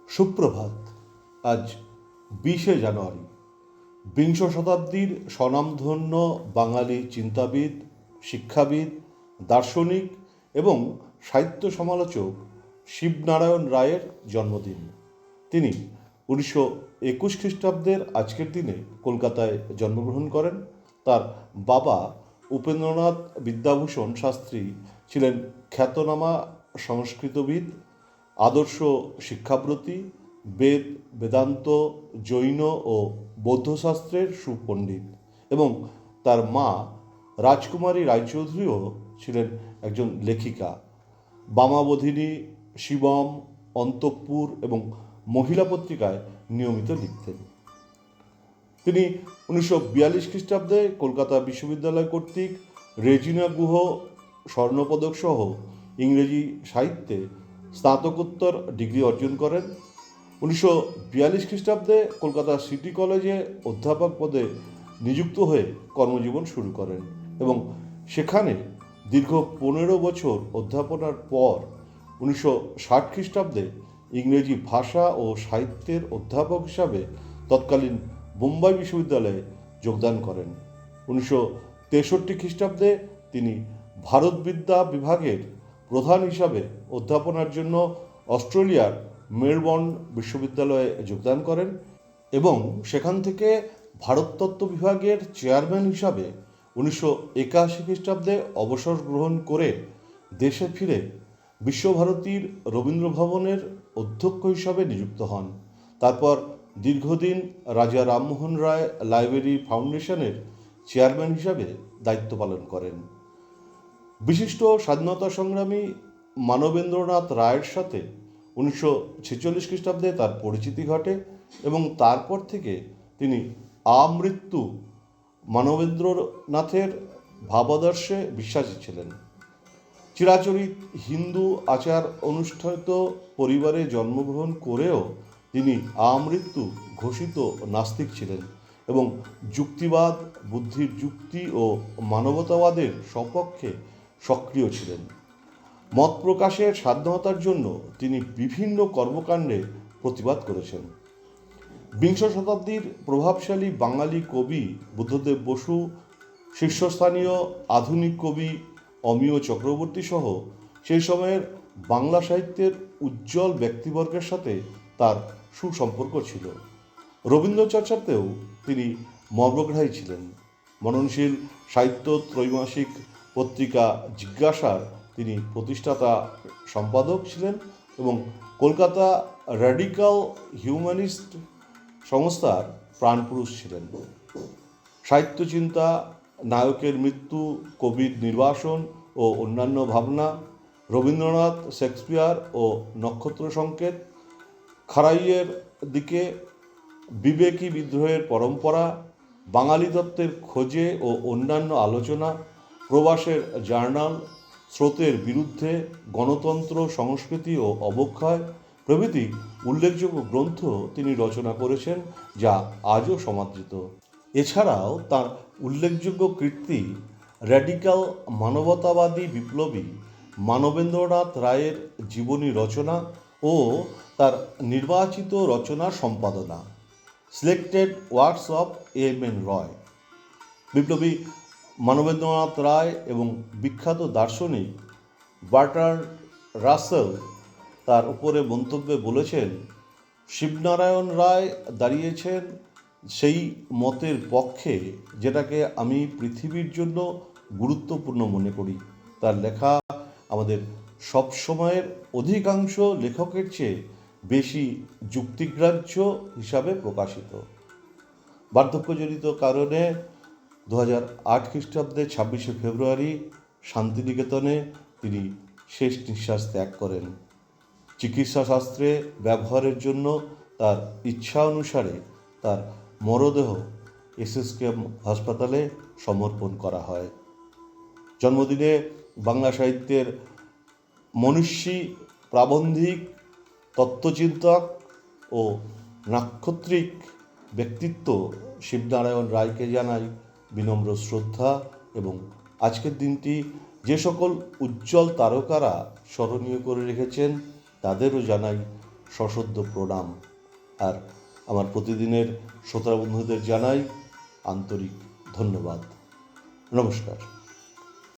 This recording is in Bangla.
সুপ্রভাত। আজ 20শে জানুয়ারি। বিংশ শতাব্দীর স্বনামধন্য বাঙালি চিন্তাবিদ, শিক্ষাবিদ, দার্শনিক এবং সাহিত্য সমালোচক শিবনারায়ণ রায়ের জন্মদিন। তিনি 1921 খ্রিস্টাব্দের আজকের দিনে কলকাতায় জন্মগ্রহণ করেন। তার বাবা উপেন্দ্রনাথ বিদ্যাভূষণ শাস্ত্রী ছিলেন খ্যাতনামা সংস্কৃতবিদ, আদর্শ শিক্ষাব্রতী, বেদ, বেদান্ত, জৈন ও বৌদ্ধশাস্ত্রের সুপণ্ডিত এবং তার মা রাজকুমারী রায়চৌধুরীও ছিলেন একজন লেখিকা। বামাবোধিনী, শিবম, অন্তঃপুর এবং মহিলা পত্রিকায় নিয়মিত লিখতেন। তিনি 1942 খ্রিস্টাব্দে কলকাতা বিশ্ববিদ্যালয় কর্তৃক রেজিনা গুহ স্বর্ণপদক সহ ইংরেজি সাহিত্যে স্নাতকোত্তর ডিগ্রি অর্জন করেন। 1942 খ্রিস্টাব্দে কলকাতা সিটি কলেজে অধ্যাপক পদে নিযুক্ত হয়ে কর্মজীবন শুরু করেন এবং সেখানে দীর্ঘ 15 বছর অধ্যাপনার পর 1960 খ্রিস্টাব্দে ইংরেজি ভাষা ও সাহিত্যের অধ্যাপক হিসাবে তৎকালীন বোম্বাই বিশ্ববিদ্যালয়ে যোগদান করেন। 1963 খ্রিস্টাব্দে তিনি ভারতবিদ্যা বিভাগের প্রধান হিসাবে অধ্যাপনার জন্য অস্ট্রেলিয়ার মেলবোর্ন বিশ্ববিদ্যালয়ে যোগদান করেন এবং সেখান থেকে ভারততত্ত্ব বিভাগের চেয়ারম্যান হিসাবে 1981 খ্রিস্টাব্দে অবসর গ্রহণ করে দেশে ফিরে বিশ্বভারতীর রবীন্দ্রভবনের অধ্যক্ষ হিসাবে নিযুক্ত হন। তারপর দীর্ঘদিন রাজা রামমোহন রায় লাইব্রেরি ফাউন্ডেশনের চেয়ারম্যান হিসাবে দায়িত্ব পালন করেন। বিশিষ্ট স্বাধীনতা সংগ্রামী মানবেন্দ্রনাথ রায়ের সাথে 1946 খ্রিস্টাব্দে তার পরিচিতি ঘটে এবং তারপর থেকে তিনি আমৃত্যু মানবেন্দ্রনাথের ভাবাদর্শে বিশ্বাসী ছিলেন। চিরাচরিত হিন্দু আচার অনুষ্ঠানিত পরিবারে জন্মগ্রহণ করেও তিনি আমৃত্যু ঘোষিত নাস্তিক ছিলেন এবং যুক্তিবাদ, বুদ্ধির যুক্তি ও মানবতাবাদের সপক্ষে সক্রিয় ছিলেন। মত প্রকাশের স্বাধীনতার জন্য তিনি বিভিন্ন কর্মকাণ্ডে প্রতিবাদ করেছেন। বিংশ শতাব্দীর প্রভাবশালী বাঙালি কবি বুদ্ধদেব বসু, শীর্ষস্থানীয় আধুনিক কবি অমিয় চক্রবর্তী সহ সেই সময়ের বাংলা সাহিত্যের উজ্জ্বল ব্যক্তিবর্গের সাথে তার সুসম্পর্ক ছিল। রবীন্দ্রচর্চাতেও তিনি মর্মগ্রাহী ছিলেন। মননশীল সাহিত্য ত্রৈমাসিক পত্রিকা জিজ্ঞাসার তিনি প্রতিষ্ঠাতা সম্পাদক ছিলেন এবং কলকাতা র্যাডিক্যাল হিউম্যানিস্ট সংস্থার প্রাণপুরুষ ছিলেন। সাহিত্যচিন্তা, নায়কের মৃত্যু, কবির নির্বাসন ও অন্যান্য ভাবনা, রবীন্দ্রনাথ, শেক্সপিয়ার ও নক্ষত্র সংকেত, খারাইয়ের দিকে, বিবেকী বিদ্রোহের পরম্পরা, বাঙালি তত্ত্বের খোঁজে ও অন্যান্য আলোচনা, প্রবাসের জার্নাল, স্রোতের বিরুদ্ধে, গণতন্ত্র, সংস্কৃতি ও অবক্ষয় প্রভৃতি উল্লেখযোগ্য গ্রন্থ তিনি রচনা করেছেন, যা আজও সমাদৃত। এছাড়াও তার উল্লেখযোগ্য কীর্তি র্যাডিক্যাল মানবতাবাদী বিপ্লবী মানবেন্দ্রনাথ রায়ের জীবনী রচনা ও তার নির্বাচিত রচনার সম্পাদনা, সিলেক্টেড ওয়ার্কস অফ এম.এন. রয়। বিপ্লবী মানবেন্দ্রনাথ রায় এবং বিখ্যাত দার্শনিক বার্ট্রান্ড রাসেল তার উপরে মন্তব্যে বলেছেন, শিবনারায়ণ রায় দাঁড়িয়েছেন সেই মতের পক্ষে যেটাকে আমি পৃথিবীর জন্য গুরুত্বপূর্ণ মনে করি। তার লেখা আমাদের সবসময়ের অধিকাংশ লেখকের চেয়ে বেশি যুক্তিগ্রাহ্য হিসাবে প্রকাশিত। বার্ধক্যজনিত কারণে 2008 খ্রিস্টাব্দে 26শে ফেব্রুয়ারি শান্তিনিকেতনে তিনি শেষ নিঃশ্বাস ত্যাগ করেন। চিকিৎসাশাস্ত্রে ব্যবহারের জন্য তার ইচ্ছা অনুসারে তার মরদেহ এসএসকেএম হাসপাতালে সমর্পণ করা হয়। জন্মদিনে বাংলা সাহিত্যের মনীষী, প্রাবন্ধিক, তত্ত্বচিন্তক ও নাক্ষত্রিক ব্যক্তিত্ব শিবনারায়ণ রায়কে জানাই বিনম্র শ্রদ্ধা এবং আজকের দিনটি যে সকল উজ্জ্বল তারকারা স্মরণীয় করে রেখেছেন তাদেরও জানাই সশ্রদ্ধ প্রণাম। আর আমার প্রতিদিনের শ্রোতা বন্ধুদের জানাই আন্তরিক ধন্যবাদ। নমস্কার।